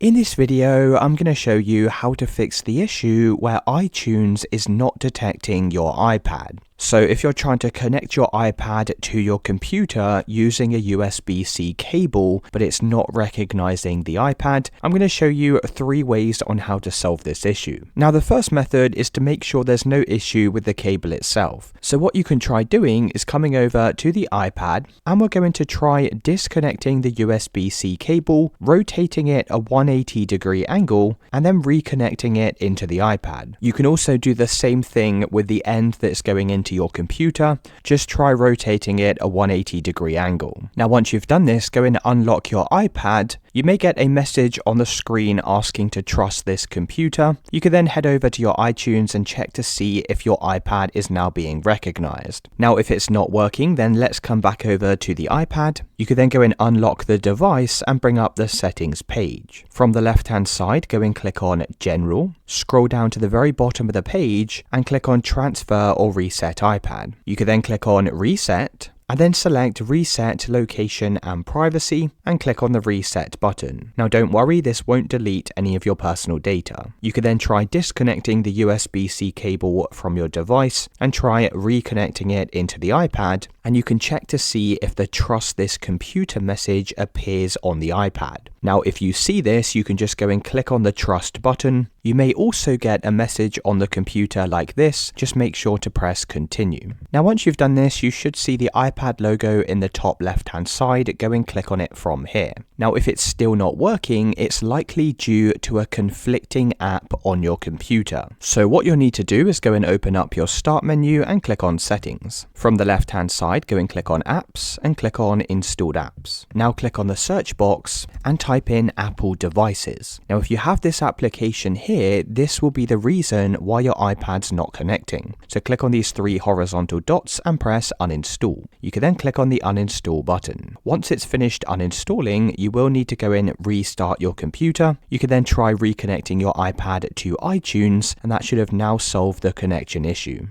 In this video, I'm going to show you how to fix the issue where iTunes is not detecting your iPad. So if you're trying to connect your iPad to your computer using a USB-C cable, but it's not recognizing the iPad, I'm going to show you 3 ways on how to solve this issue. Now, the first method is to make sure there's no issue with the cable itself. So what you can try doing is coming over to the iPad, and we're going to try disconnecting the USB-C cable, rotating it a 180-degree angle, and then reconnecting it into the iPad. You can also do the same thing with the end that's going into your computer. Just try rotating it a 180-degree angle. Now, once you've done this, go and unlock your iPad. You may get a message on the screen asking to trust this computer. You can then head over to your iTunes and check to see if your iPad is now being recognized. Now, if it's not working, then let's come back over to the iPad. You can then go and unlock the device and bring up the settings page. From the left-hand side, go and click on General. Scroll down to the very bottom of the page and click on Transfer or Reset iPad. You can then click on Reset, and then select Reset Location and Privacy and click on the Reset button. Now, don't worry, this won't delete any of your personal data. You can then try disconnecting the USB-C cable from your device and try reconnecting it into the iPad, and you can check to see if the Trust This Computer message appears on the iPad. Now, if you see this, you can just go and click on the Trust button. You may also get a message on the computer like this. Just make sure to press Continue. Now, once you've done this, you should see the iPad logo in the top left-hand side. Go and click on it from here. Now, if it's still not working, it's likely due to a conflicting app on your computer. So what you'll need to do is go and open up your Start menu and click on Settings. From the left-hand side, go and click on Apps and click on Installed Apps. Now click on the search box and type in Apple Devices. Now, if you have this application here, this will be the reason why your iPad's not connecting. So click on these 3 horizontal dots and press Uninstall. You can then click on the Uninstall button. Once it's finished uninstalling, you will need to go in, restart your computer. You can then try reconnecting your iPad to iTunes, and that should have now solved the connection issue.